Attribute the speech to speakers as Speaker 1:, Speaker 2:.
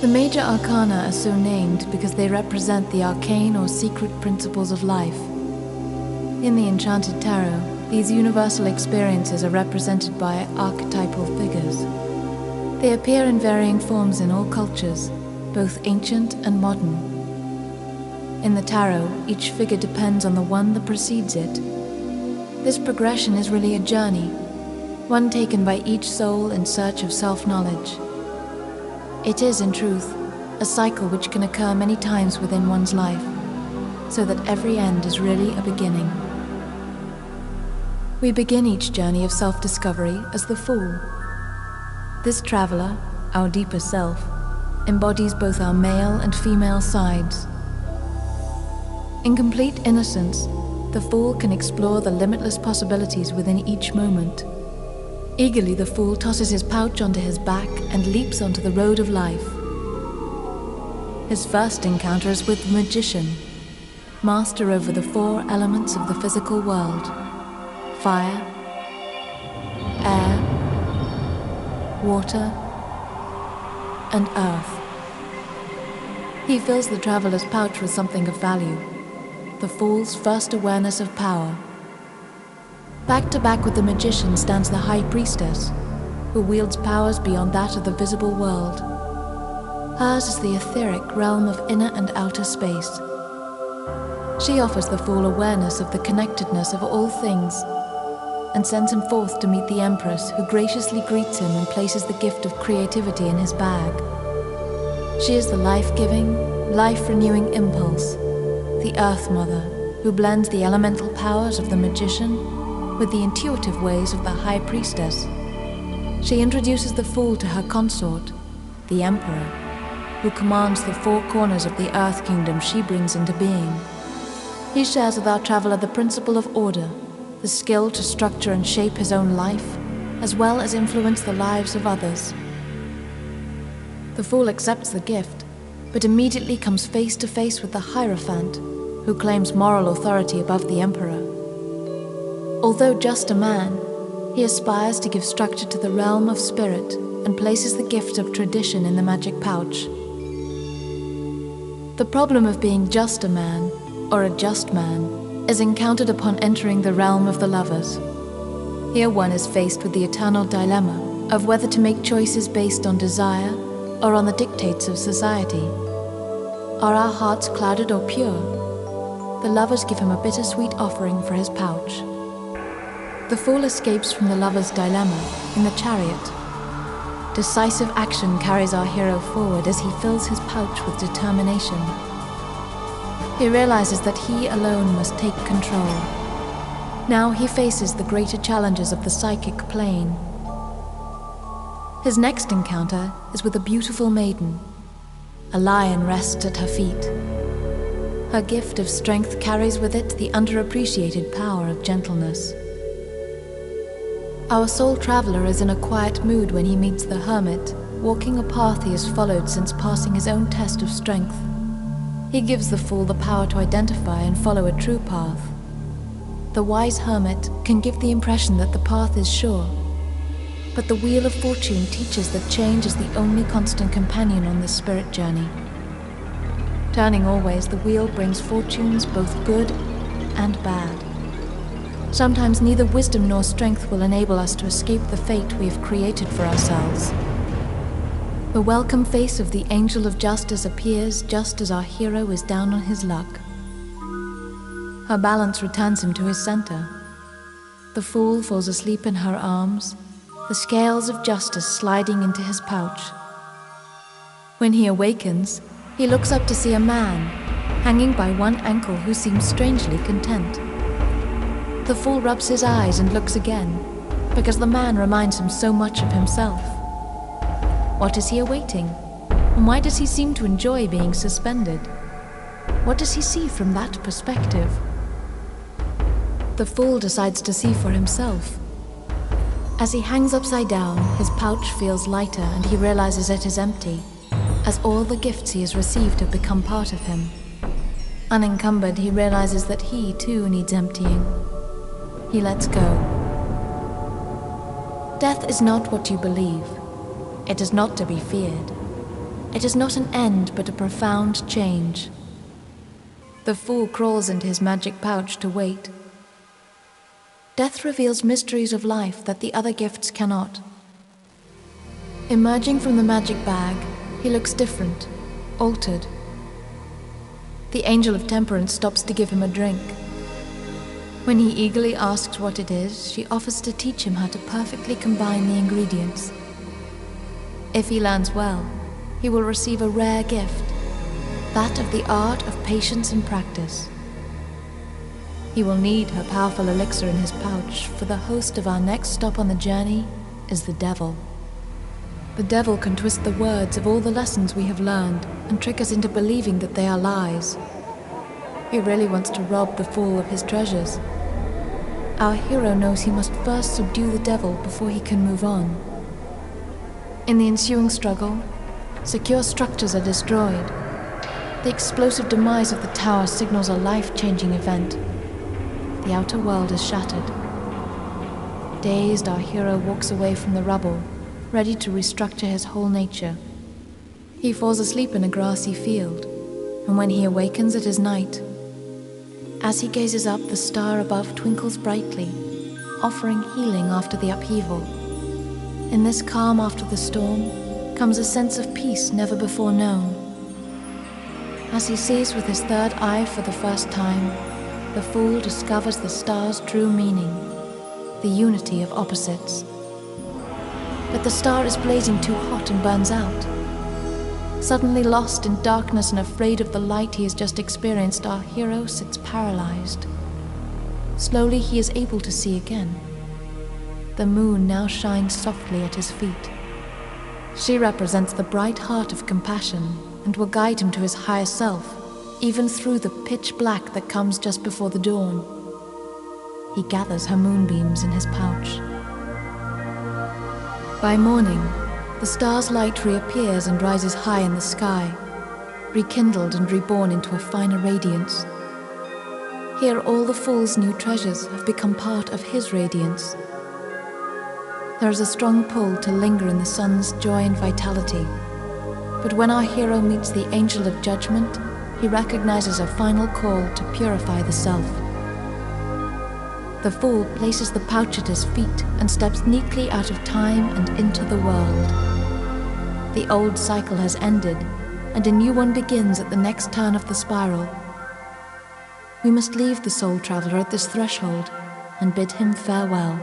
Speaker 1: The Major Arcana are so named because they represent the arcane or secret principles of life. In the Enchanted Tarot, these universal experiences are represented by archetypal figures. They appear in varying forms in all cultures, both ancient and modern. In the tarot, each figure depends on the one that precedes it. This progression is really a journey, one taken by each soul in search of self-knowledge. It is, in truth, a cycle which can occur many times within one's life, so that every end is really a beginning. We begin each journey of self-discovery as the Fool. This traveler, our deeper self, embodies both our male and female sides. In complete innocence, the Fool can explore the limitless possibilities within each moment. Eagerly, the Fool tosses his pouch onto his back and leaps onto the road of life. His first encounter is with the Magician, master over the 4 elements of the physical world: fire, air, water, and earth. He fills the traveler's pouch with something of value, the Fool's first awareness of power. Back to back with the Magician stands the High Priestess, who wields powers beyond that of the visible world. Hers is the etheric realm of inner and outer space. She offers the Fool awareness of the connectedness of all things, and sends him forth to meet the Empress, who graciously greets him and places the gift of creativity in his bag. She is the life-giving, life-renewing impulse, the Earth Mother, who blends the elemental powers of the Magician with the intuitive ways of the High Priestess. She introduces the Fool to her consort, the Emperor, who commands the 4 corners of the Earth Kingdom she brings into being. He shares with our traveler the principle of order, the skill to structure and shape his own life, as well as influence the lives of others. The Fool accepts the gift, but immediately comes face to face with the Hierophant, who claims moral authority above the Emperor. Although just a man, he aspires to give structure to the realm of spirit and places the gift of tradition in the magic pouch. The problem of being just a man, or a just man, is encountered upon entering the realm of the lovers. Here one is faced with the eternal dilemma of whether to make choices based on desire or on the dictates of society. Are our hearts clouded or pure? The lovers give him a bittersweet offering for his pouch. The Fool escapes from the lover's dilemma in the chariot. Decisive action carries our hero forward as he fills his pouch with determination. He realizes that he alone must take control. Now he faces the greater challenges of the psychic plane. His next encounter is with a beautiful maiden. A lion rests at her feet. Her gift of strength carries with it the underappreciated power of gentleness. Our soul traveler is in a quiet mood when he meets the hermit, walking a path he has followed since passing his own test of strength. He gives the Fool the power to identify and follow a true path. The wise hermit can give the impression that the path is sure, but the wheel of fortune teaches that change is the only constant companion on this spirit journey. Turning always, the wheel brings fortunes both good and bad. Sometimes neither wisdom nor strength will enable us to escape the fate we have created for ourselves. The welcome face of the Angel of Justice appears just as our hero is down on his luck. Her balance returns him to his center. The Fool falls asleep in her arms, the scales of justice sliding into his pouch. When he awakens, he looks up to see a man, hanging by one ankle, who seems strangely content. The Fool rubs his eyes and looks again, because the man reminds him so much of himself. What is he awaiting? And why does he seem to enjoy being suspended? What does he see from that perspective? The Fool decides to see for himself. As he hangs upside down, his pouch feels lighter and he realizes it is empty, as all the gifts he has received have become part of him. Unencumbered, he realizes that he too needs emptying. He lets go. Death is not what you believe. It is not to be feared. It is not an end, but a profound change. The fool crawls into his magic pouch to wait. Death reveals mysteries of life that the other gifts cannot. Emerging from the magic bag, he looks different, altered. The Angel of Temperance stops to give him a drink. When he eagerly asks what it is, she offers to teach him how to perfectly combine the ingredients. If he learns well, he will receive a rare gift, that of the art of patience and practice. He will need her powerful elixir in his pouch, for the host of our next stop on the journey is the devil. The devil can twist the words of all the lessons we have learned and trick us into believing that they are lies. He really wants to rob the fool of his treasures. Our hero knows he must first subdue the devil before he can move on. In the ensuing struggle, secure structures are destroyed. The explosive demise of the tower signals a life-changing event. The outer world is shattered. Dazed, our hero walks away from the rubble, ready to restructure his whole nature. He falls asleep in a grassy field, and when he awakens it is night. As he gazes up, the star above twinkles brightly, offering healing after the upheaval. In this calm after the storm comes a sense of peace never before known. As he sees with his third eye for the first time, the fool discovers the star's true meaning, the unity of opposites. But the star is blazing too hot and burns out. Suddenly lost in darkness and afraid of the light he has just experienced, our hero sits paralyzed. Slowly he is able to see again. The moon now shines softly at his feet. She represents the bright heart of compassion and will guide him to his higher self, even through the pitch black that comes just before the dawn. He gathers her moonbeams in his pouch. By morning, the star's light reappears and rises high in the sky, rekindled and reborn into a finer radiance. Here all the fool's new treasures have become part of his radiance. There is a strong pull to linger in the sun's joy and vitality, but when our hero meets the Angel of Judgment, he recognizes a final call to purify the self. The fool places the pouch at his feet and steps neatly out of time and into the world. The old cycle has ended, and a new one begins at the next turn of the spiral. We must leave the soul traveler at this threshold and bid him farewell.